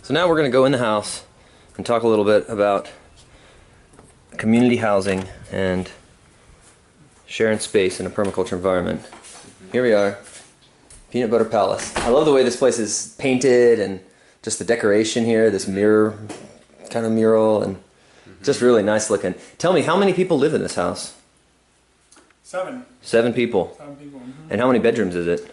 So now we're going to go in the house and talk a little bit about community housing and sharing space in a permaculture environment. Here we are, Peanut Butter Palace. I love the way this place is painted and just the decoration here, this mirror kind of mural, and just really nice looking. Tell me, how many people live in this house? 7. 7 people. 7 people. And how many bedrooms is it?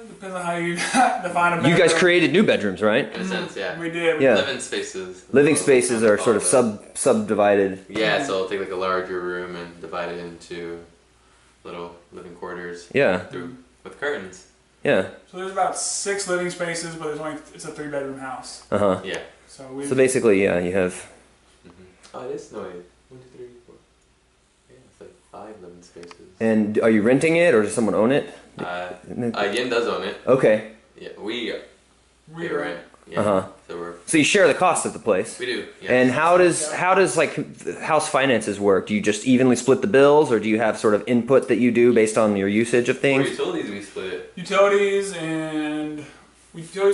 Depends on how you define a bedroom. You guys created new bedrooms, right? In a sense, yeah. We did. Yeah. Living spaces. Living spaces are sort of subdivided. Yeah, so I'll take like a larger room and divide it into little living quarters. Yeah. With curtains. Yeah. So there's about 6 living spaces, but it's a 3-bedroom house. Uh-huh. Yeah. So basically, yeah, you have... Oh, it is? No, wait. 1, 2, 3, 4. Yeah, it's like 5 living spaces. And are you renting it, or does someone own it? Yin does own it. Okay. Yeah, we pay rent. rent. Yeah. Uh-huh. So you share the cost of the place. we do. Yes. And how does like the house finances work? Do you just evenly split the bills, or do you have sort of input that you do based on your usage of For things? utilities, we split it. Utilities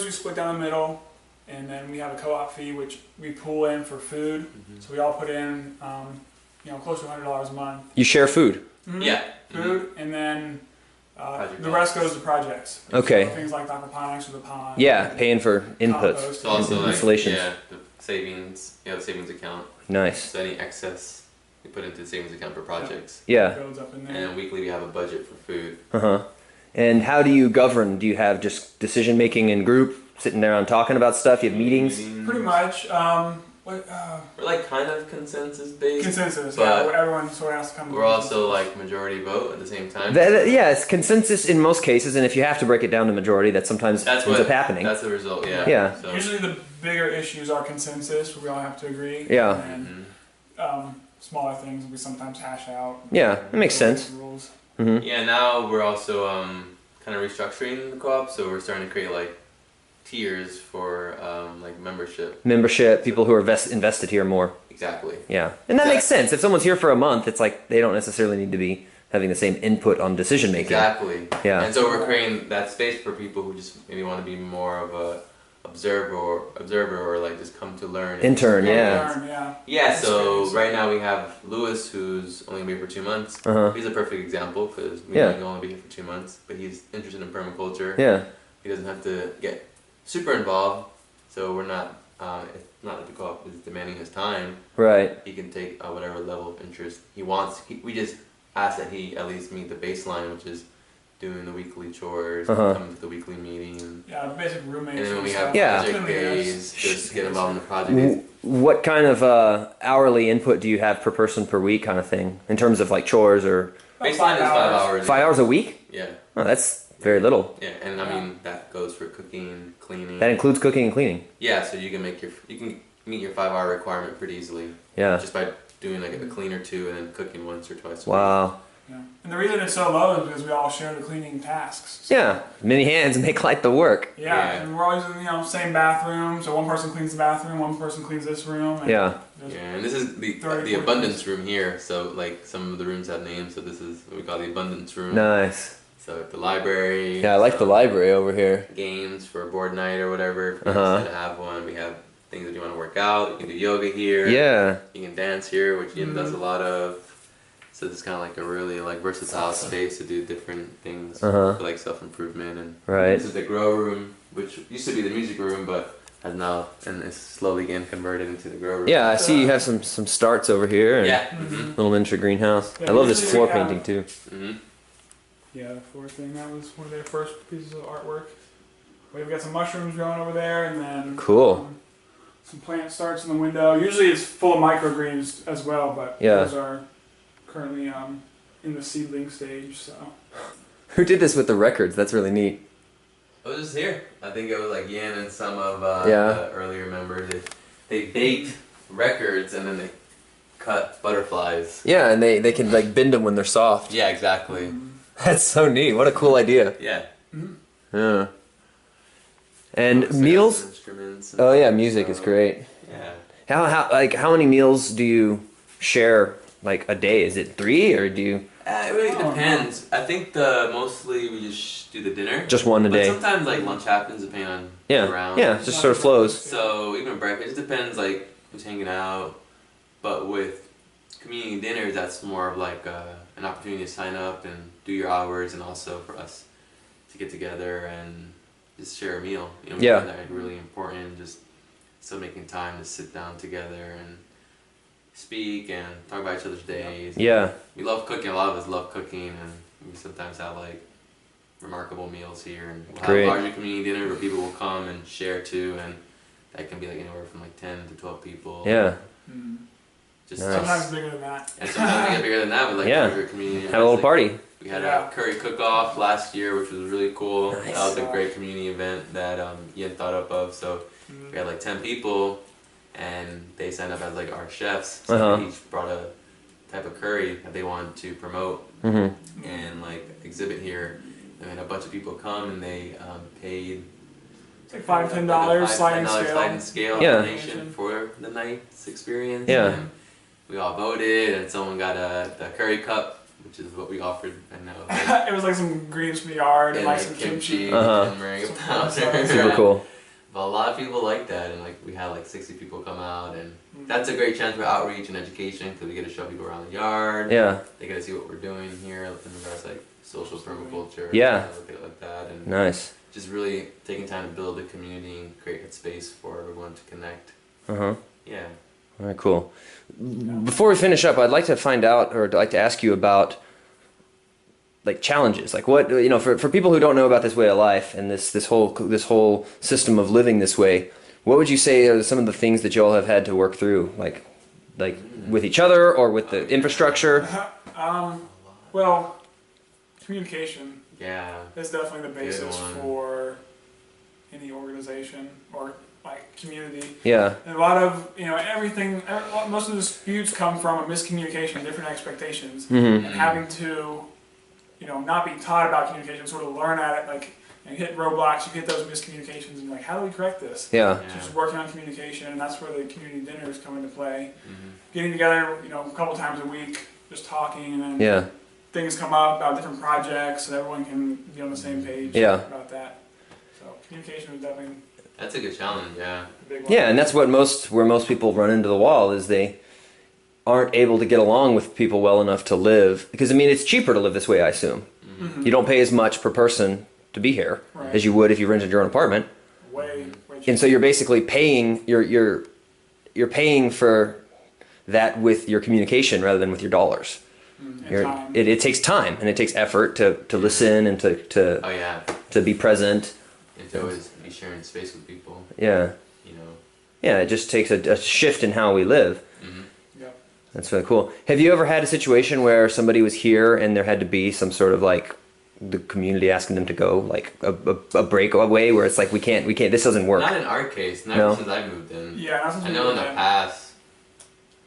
we split down the middle, and then we have a co-op fee which we pull in for food. So we all put in, close to $100 a month. You share food. Yeah. Food, and then Project the rest goes to projects. Okay. So things like the aquaponics or the pond. Yeah, paying for inputs. Compost. It's also like, Installations. yeah, the savings. You have a savings account. Nice. So any excess we put into the savings account for projects. Yeah. Builds up in there. And then weekly we have a budget for food. Uh-huh. And how do you govern? Do you have just decision making in group, sitting there and talking about stuff? You have meetings? Pretty much. We're like kind of consensus based. Consensus, but yeah. Everyone sort of has to come to we're also like majority vote at the same time. Yeah, it's consensus in most cases, and if you have to break it down to majority, that sometimes ends up happening. That's the result, yeah. Yeah. So. Usually the bigger issues are consensus, where we all have to agree. Yeah. And smaller things we sometimes hash out. Yeah, that makes sense. Rules. Mm-hmm. Yeah, now we're also kind of restructuring the co-op, so we're starting to create like tiers for like membership. People who are invested here more. Exactly. Yeah, and that makes sense. If someone's here for a month, it's like they don't necessarily need to be having the same input on decision making. Exactly. Yeah. And so we're creating that space for people who just maybe want to be more of a observer or like just come to learn. Intern, yeah. Yeah, so right now we have Lewis, who's only gonna be here for 2 months. Uh-huh. He's a perfect example because we Yeah. can only be here for 2 months, but he's interested in permaculture. Yeah. He doesn't have to get super involved, so we're not. It's not that the co-op is demanding his time. Right. He can take whatever level of interest he wants. We just ask that he at least meet the baseline, which is doing the weekly chores, coming to the weekly meeting. Yeah, basic roommates. And then when we stuff. have project days, just get involved in the project days. What kind of hourly input do you have per person per week, kind of thing, in terms of like chores or? Baseline is 5 hours. 5 hours a week? Yeah. Oh, that's very little. Yeah, and I mean that goes for cooking, cleaning. That includes cooking and cleaning. Yeah, so you can meet your 5-hour requirement pretty easily. Yeah. Just by doing like a clean or 2 and then cooking once or twice a week. Wow. Yeah. And the reason it's so low is because we all share the cleaning tasks. So Yeah. Many hands make light the work. yeah, and we're always in the same bathroom. So one person cleans the bathroom, one person cleans this room. And Yeah. Yeah, and this is the abundance room here. So like some of the rooms have names. So this is what we call the abundance room. Nice. So the library. Yeah, I like the library over here. Games for a board night or whatever. If you decide to have one, we have things that you want to work out. You can do yoga here. Yeah. You can dance here, which Yin does a lot of. So this is kind of like a really like versatile space to do different things for like self-improvement. And Right. this is the grow room, which used to be the music room, but has now and is slowly getting converted into the grow room. Yeah, I see you have some starts over here. And Yeah. Little miniature greenhouse. Yeah, I love this usually floor we painting too. Yeah, the floor thing, that was one of their first pieces of artwork. We've got some mushrooms growing over there, and then Cool. some plant starts in the window. Usually it's full of microgreens as well, but Yeah. those are currently in the seedling stage. So Who did this with the records? That's really neat. I was just here. I think it was like Yin and some of Yeah. the earlier members. They baked records and then they cut butterflies. Yeah, and they can like bend them when they're soft. Yeah, exactly. That's so neat. What a cool idea. Yeah. Yeah. And So meals? instruments and Oh yeah, stuff, music is so, great. Yeah. How many meals do you share like a day? Is it 3 or do you It really depends. I think mostly we just do the dinner. just one a But day? sometimes like lunch happens depending on Yeah, who's around. yeah, it just sort of flows. So even breakfast, it depends like who's hanging out. But with community dinners, that's more of like an opportunity to sign up and do your hours, and also for us to get together and just share a meal. You know, Yeah. that's really important. Just still making time to sit down together and speak and talk about each other's days. Yeah, We love cooking. A lot of us love cooking, and we sometimes have like remarkable meals here. And we'll Great. have larger community dinner where people will come and share too, and that can be like anywhere from like 10 to 12 people. yeah. Just Nice. Sometimes bigger than that. and sometimes we get bigger than that with like Yeah. larger community. Have a little events. party. We had Yeah. a curry cook-off last year, which was really cool. Nice. That was a great community event that Ian thought up of. So we had like 10 people, and they signed up as like our chefs. So Uh-huh. they each brought a type of curry that they wanted to promote Mm-hmm. and like exhibit here. And then a bunch of people come, and they paid It's like $5, $10 like a sliding $5 scale. sliding scale Yeah. donation for the night's experience. Yeah. And we all voted, and someone got the curry cup, which is what we offered. I know. It was like some greens from the yard and like some kimchi. Uh-huh. and meringue Some powder. Super cool. But a lot of people like that, and like we had like 60 people come out, and that's a great chance for outreach and education because we get to show people around the yard. Yeah, They get to see what we're doing here in regards to like social permaculture. Yeah. Look at it like that, and nice. just really taking time to build a community and create a space for everyone to connect. Uh-huh. Yeah. All right, cool. Before we finish up, I'd like to find out, or I'd like to ask you about like challenges. Like what, you know, for people who don't know about this way of life and this whole system of living this way, what would you say are some of the things that you all have had to work through, like with each other or with the infrastructure? Well, communication Yeah. is definitely the basis one. for any organization or like community. Yeah, And a lot of, you know, most of the disputes come from a miscommunication, different expectations, mm-hmm. and having to, you know, not be taught about communication, sort of learn at it, like, you hit roadblocks, you hit those miscommunications, and like, how do we correct this? yeah, So just working on communication, and that's where the community dinners come into play. Mm-hmm. Getting together, you know, a couple times a week, just talking, and then yeah, things come up about different projects, and everyone can be on the same page Yeah. about that. So communication is definitely That's a good challenge. Yeah. a big one. yeah. And that's where most people run into the wall is they aren't able to get along with people well enough to live. Because I mean, it's cheaper to live this way, I assume. Mhm. You don't pay as much per person to be here Right. as you would if you rented your own apartment. Way And so you're basically paying you're paying for that with your communication rather than with your dollars. and time. It takes time and it takes effort to listen and Oh yeah. to be present. And to always be sharing space with people. Yeah, You know. yeah. It just takes a shift in how we live. Mm-hmm. Yep. That's really cool. Have you ever had a situation where somebody was here and there had to be some sort of like the community asking them to go, like a breakaway where it's like we can't, this doesn't work. Not in our case. Not No. since I moved in. Yeah, that's what I know in the past,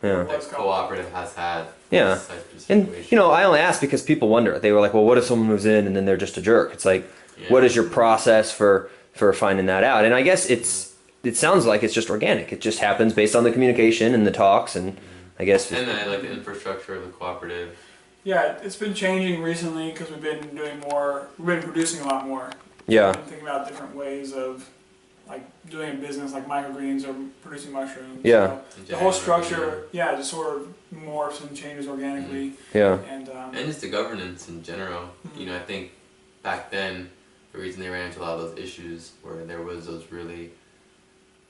Yeah. like cooperative has had. Yeah. this type of And situation. you know, I only ask because people wonder. They were like, "Well, what if someone moves in and then they're just a jerk?" It's like, Yeah. what is your process for finding that out? And I guess it sounds like it's just organic. It just happens based on the communication and the talks, and I guess And then like the infrastructure of the cooperative. Yeah, it's been changing recently because we've been producing a lot more. yeah, Been thinking about different ways of like doing a business like microgreens or producing mushrooms. Yeah. So the whole structure, yeah, just sort of morphs and changes organically. yeah, And just the governance in general. Mhm. You know, I think back then the reason they ran into a lot of those issues where there was those really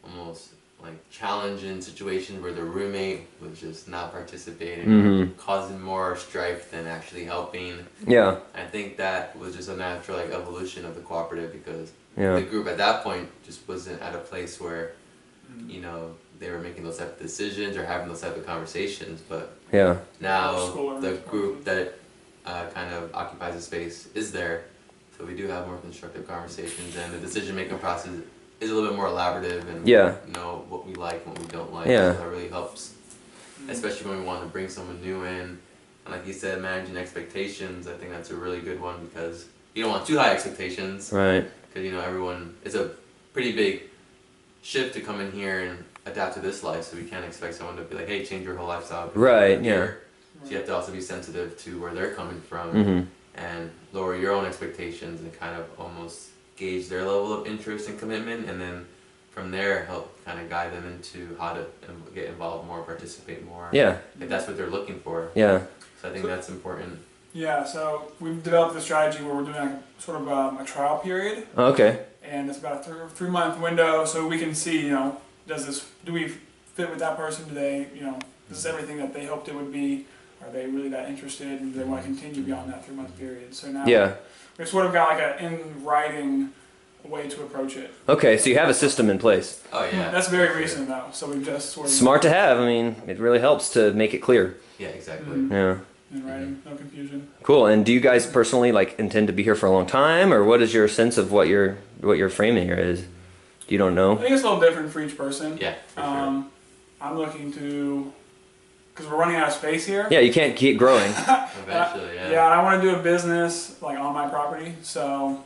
almost like challenging situations where the roommate was just not participating, Mhm. causing more strife than actually helping. yeah, I think that was just a natural like evolution of the cooperative because yeah, the group at that point just wasn't at a place where, you know, they were making those type of decisions or having those type of conversations. But yeah, now School the learners. group that kind of occupies the space is there, so we do have more constructive conversations, and the decision-making process is a little bit more elaborative, and Yeah. we know what we like and what we don't like. Yeah. So that really helps, especially when we want to bring someone new in. And like you said, managing expectations, I think that's a really good one because you don't want too high expectations. right, Because you know everyone, it's a pretty big shift to come in here and adapt to this life, so we can't expect someone to be like, hey, change your whole lifestyle. Right, Here. So you have to also be sensitive to where they're coming from Mm-hmm. and lower your own expectations and kind of almost gauge their level of interest and commitment, and then from there help kind of guide them into how to get involved more, participate more. Yeah. If that's what they're looking for. Yeah. So I think that's important. Yeah, so we've developed a strategy where we're doing like sort of a trial period, Okay. and it's about a 3-month window, so we can see, do we fit with that person? Do they, is this everything that they hoped it would be? Are they really that interested, and do they want to continue beyond that 3-month period? So now Yeah. we've sort of got like a in writing way to approach it. Okay, so you have a system in place. Oh yeah. That's very recent though, so we've just sort of Smart to have. I mean, it really helps to make it clear. Yeah, exactly. Yeah. in writing, no confusion. Cool. And do you guys personally intend to be here for a long time, or what is your sense of what your framing here is? You don't I know? think it's a little different for each person. Yeah, for sure. I'm looking to, because we're running out of space here. Yeah, you can't keep growing. Eventually, yeah. Yeah, and I want to do a business like on my property, so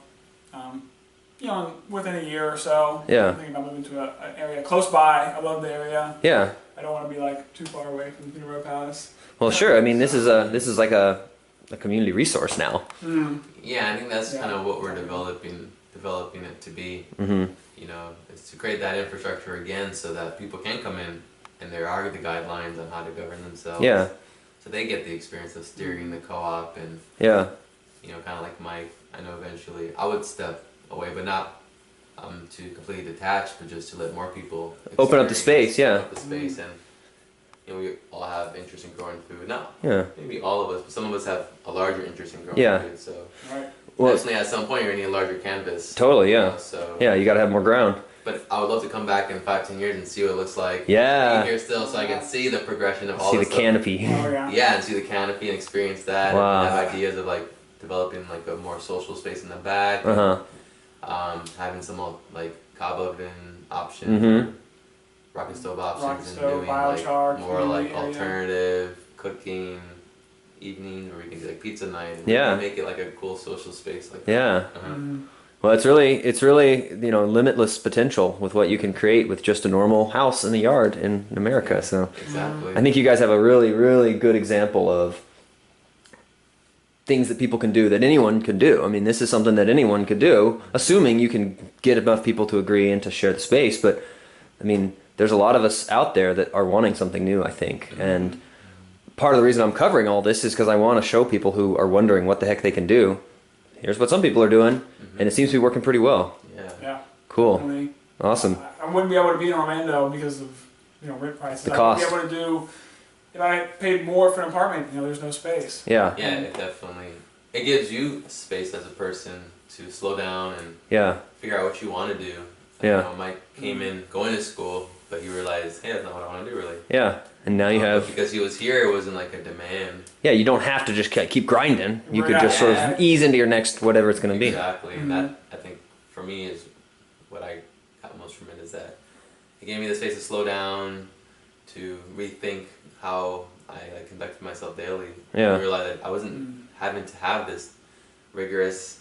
within a year or so. Yeah. I'm thinking about moving to an area close by. I love the area. Yeah. I don't want to be like too far away from the Row Palace. Well, sure. I mean, this is like a community resource now. Yeah, I think that's Yeah. kind of what we're developing it to be. Mm-hmm. It's to create that infrastructure again, so that people can come in, and there are the guidelines on how to govern themselves. Yeah. So they get the experience of steering the co-op, and Yeah. kind of like Mike. I know eventually I would step away, but not to completely detach, but just to let more people Open up the experience, space, yeah. open up the space, and we all have interest in growing food. Not Yeah. maybe all of us, but some of us have a larger interest in growing Yeah. food. So Right. Well, definitely at some point you're gonna need a larger canvas. totally. Yeah. So Yeah. You got to have more ground. But I would love to come back in 5-10 years and see what it looks like. Yeah. Be here still, so I can see the progression of all See the this stuff. canopy. Oh yeah. Yeah, and see the canopy and experience that. Wow. And have ideas of like developing like a more social space in the back. Uh huh. Having some like cob oven options, Mhm. rocket stove options, Rocket and stove, doing biochar, like more like community area. alternative cooking evening, or we can do like pizza night. And Yeah. make it like a cool social space like Yeah. that. Uh-huh. Well, it's really limitless potential with what you can create with just a normal house in the yard in America. So Exactly. I think you guys have a really, really good example of things that people can do that anyone could do. I mean, this is something that anyone could do, assuming you can get enough people to agree and to share the space. But I mean, there's a lot of us out there that are wanting something new, I think. And part of the reason I'm covering all this is because I want to show people who are wondering what the heck they can do. Here's what some people are doing, and it seems to be working pretty well. Yeah. Yeah. Cool. Definitely. Awesome. I wouldn't be able to be in Orlando because of rent prices. The I cost. wouldn't be able to do if I paid more for an apartment. There's no space. Yeah. Yeah, it definitely. It gives you space as a person to slow down and Yeah. figure out what you want to do. Yeah. Mike came in going to school, but he realized, hey, that's not what I want to do really. Yeah. And now you But have, because he was here, it wasn't like a demand. yeah, you don't have to just keep grinding. You could just sort Right. of ease into your next whatever it's going to be. Exactly, and that I think for me is what I got most from it, is that it gave me the space to slow down, to rethink how I conducted myself daily. Yeah. I realized that I wasn't having to have this rigorous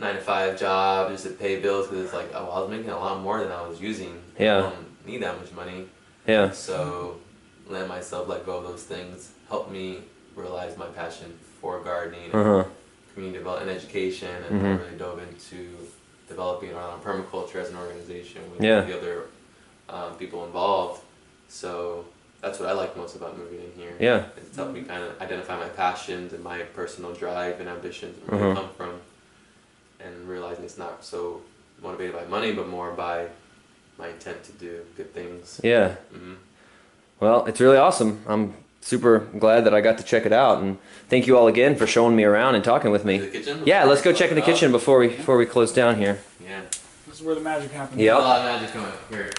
9-to-5 job just to pay bills, because it's like, oh, I was making a lot more than I was using. Yeah. I don't need that much money. Yeah. So let myself let go of those things helped me realize my passion for gardening and Uh-huh. community development and education, and I really dove into developing around permaculture as an organization with Yeah. the other people involved. So that's what I like most about moving in here. Yeah. It's helped me kind of identify my passions and my personal drive and ambitions and where they come from, and realizing it's not so motivated by money, but more by my intent to do good things. Yeah. Mm-hmm. Well, it's really awesome. I'm super glad that I got to check it out, and thank you all again for showing me around and talking with me. The kitchen? Yeah, let's go check in the kitchen before we close down here. Yeah. This is where the magic happens. Yep. A lot of magic going here.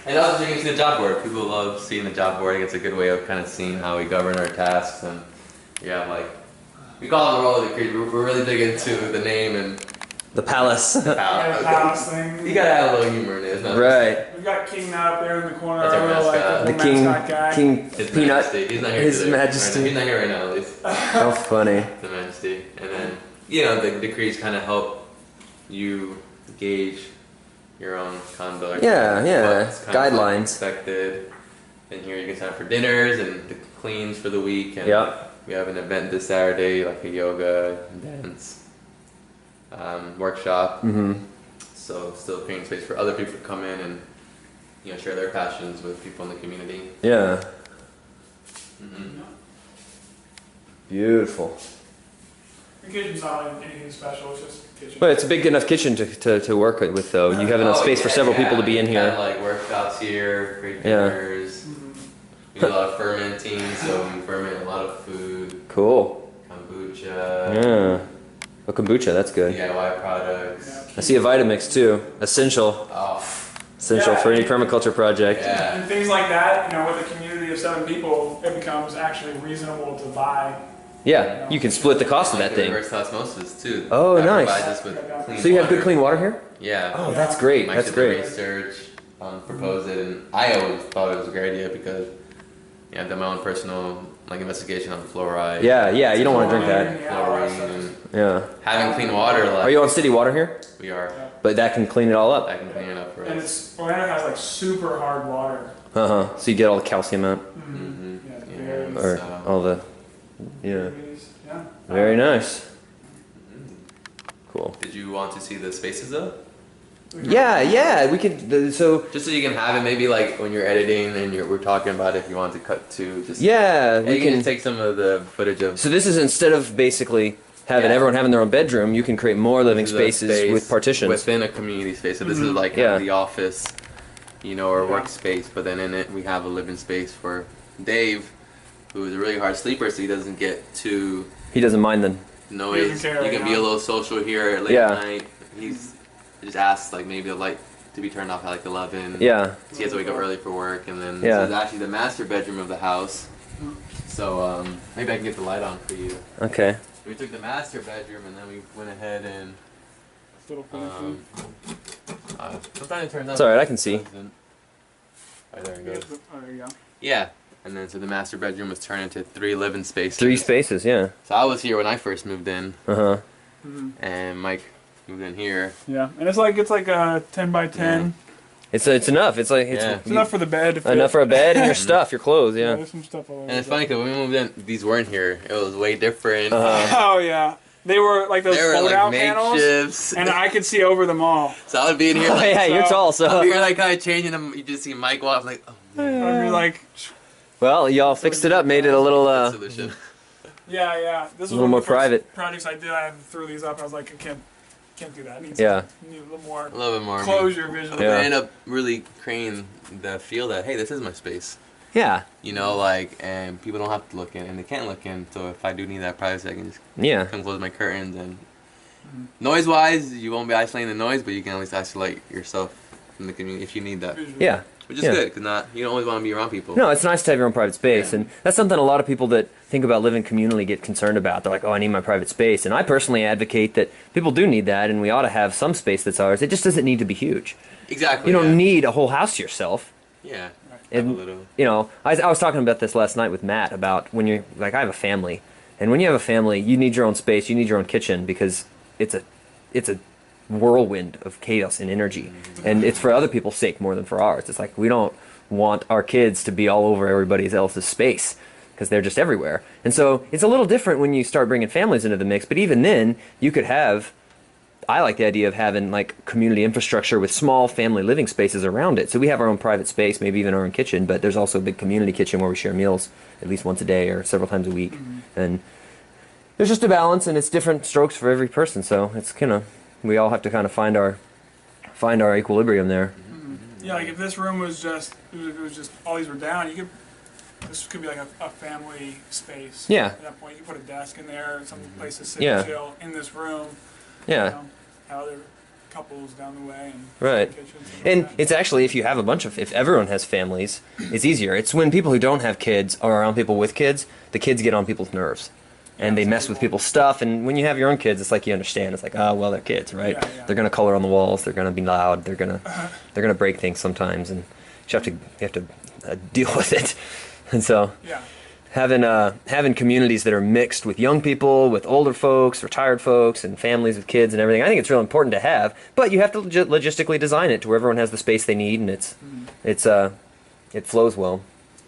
And also you can see the job board. People love seeing the job board. It's a good way of kind of seeing how we govern our tasks, and we call it the role of the creator. We're really big into the name and The palace. Yeah, palace thing. You gotta have a little humor in it. It's not Right. We've got King Nut up there in the corner. That's our little, mascot. The little king, mascot guy. King His Peanut. Majesty. He's not here His today. Majesty. He's not here right now, at least. How funny. The Majesty. And then, the decrees kind of help you gauge your own conduct. Yeah, yeah. What's kind of Guidelines. expected. And here you can sign up for dinners, and the cleans for the week, and Yeah. we have an event this Saturday, like a yoga, dance, workshop. Mm-hmm. So still creating space for other people to come in and share their passions with people in the community. Yeah. Mm-hmm. Beautiful. The kitchen's not anything special, it's just a kitchen. But it's a big enough kitchen to work with, though. You have enough space for several people to be in We have here. like workshops here, great Yeah. dinners. We do a lot of fermenting, so we ferment a lot of food. Cool. Kombucha. Yeah. Oh, kombucha, that's good. DIY products. Yeah. I see a Vitamix too. Essential. Oh, Essential for any permaculture project. yeah. And things like that, with a community of 7 people, it becomes actually reasonable to buy. Yeah, you can split the cost of that thing. Reverse osmosis too. Oh, That nice. provides us with clean So you have good water. clean water here? Yeah. Oh, that's great. Mike That's did the great. research, proposed it, and I always thought it was a great idea because I've done my own personal investigation on fluoride. Yeah, you don't want to drink that. Fluorine and Yeah. having clean water. Like Are you on city water here? we are. But that can clean it all up. I can clean it up for And us. Orlando has like super hard water. Uh-huh. So you get all the calcium out. Mm-hmm. Yeah, Yeah, very, Or so- all the... Yeah. yeah. Very nice. Cool. Did you want to see the spaces though? Yeah, we could... So... Just so you can have it, maybe like when you're editing and we're talking about it, if you want to cut to just Yeah, we we can can... take some of the footage of So this is instead of basically having Yeah. everyone having their own bedroom, you can create more living the spaces space with partitions. within a community space. So this is like Yeah. the office, or Yeah. workspace. But then in it we have a living space for Dave, who is a really hard sleeper, so he doesn't get too He doesn't mind them. noise. He doesn't care, You can be yeah. a little social here at late Yeah. night. He's just asked like maybe the light to be turned off at like 11. Yeah. So he has to wake up early for work, and then Yeah. this is actually the master bedroom of the house. So maybe I can get the light on for you. Okay. We took the master bedroom and then we went ahead and sometimes it turns out. It's alright, I can see. Right, there it goes. Oh, there you go. Yeah, and then so the master bedroom was turned into 3 living spaces. 3 spaces, yeah. So I was here when I first moved in, Uh-huh. and Mike moved in here. Yeah, and it's like a 10 by 10. It's enough. It's like it's Yeah. It's enough for the bed. to fit. enough for a bed and your stuff, your clothes, Yeah, yeah. there's some stuff all over. And it's there. funny because when we moved in, these weren't here. It was way different. Oh yeah, they were like those They were fold-out like panels, makeshifts. and I could see over them all. So I would be in here Oh like, yeah, you're so- tall, I'd so be here like kind of changing them. You just see Mike walk like, oh, I'd be like, well, y'all fixed it up, made it a little solution. yeah. This was A little one more of the first private. projects I did. I threw these up. I was like, I can't do that. I need Yeah. need a little more A little bit more. closure visually. Yeah. I ended up really creating the feel that hey, this is my space. yeah. And people don't have to look in, and they can't look in. So if I do need that privacy, I can just Yeah. come close my curtains. And noise-wise, you won't be isolating the noise, but you can at least isolate yourself from the community if you need that, Visually. Yeah. which is Yeah. good because you don't always want to be around people. No, it's nice to have your own private space, Yeah. and that's something a lot of people that think about living communally get concerned about. They're like, "Oh, I need my private space," and I personally advocate that people do need that, and we ought to have some space that's ours. It just doesn't need to be huge. Exactly. You don't yeah. need a whole house to yourself. Yeah. And, Have a little. I was talking about this last night with Matt about when you're like, I have a family, and when you have a family, you need your own space, you need your own kitchen because it's a whirlwind of chaos and energy, and it's for other people's sake more than for ours. It's like we don't want our kids to be all over everybody else's space because they're just everywhere, and so it's a little different when you start bringing families into the mix. But even then, you could have. I like the idea of having like community infrastructure with small family living spaces around it. So we have our own private space, maybe even our own kitchen, but there's also a big community kitchen where we share meals at least once a day or several times a week. And there's just a balance, and it's different strokes for every person. So it's we all have to kind of find our equilibrium there. Yeah, like if this room was just, it was just all these were down, this could be like a family space. Yeah. At that point, you could put a desk in there, some place to sit Yeah. and chill in this room. Yeah. Have other couples down the way and Right. kitchens And like that. it's actually, if you have if everyone has families, it's easier. It's when people who don't have kids are around people with kids, the kids get on people's nerves. And they mess with people's stuff. And when you have your own kids, it's like you understand. It's like, oh, well, they're kids, right? Yeah. They're gonna color on the walls. They're gonna be loud. They're gonna break things sometimes, and you have to deal with it. And so Yeah. having communities that are mixed with young people, with older folks, retired folks, and families with kids and everything, I think it's real important to have. But you have to logistically design it to where everyone has the space they need, and it flows well.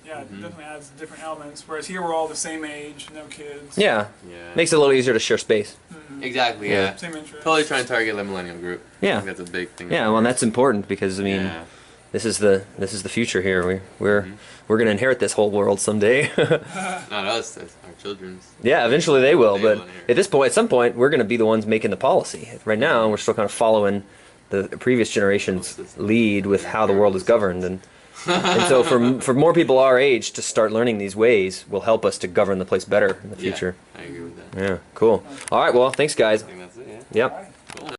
Yeah, yeah, it definitely adds different elements. Whereas here we're all the same age, no kids. Yeah. Yeah. Makes it a little easier to share space. Exactly. Yeah. Yeah. Same interest. Totally trying to target the millennial group. Yeah. I think that's a big thing. Yeah, well, and that's important because I mean, Yeah. this is the future here. We're going to inherit this whole world someday. Not us, that's our children's. Yeah, eventually they will. They But will inherit. at this point, at some point, we're going to be the ones making the policy. Right now, we're still kind of following the previous generation's lead with how the world is governed, and so for more people our age to start learning these ways will help us to govern the place better in the future. Yeah, I agree with that. Yeah, cool. All right, well, thanks, guys. I think that's it. Yeah. Yep. All right.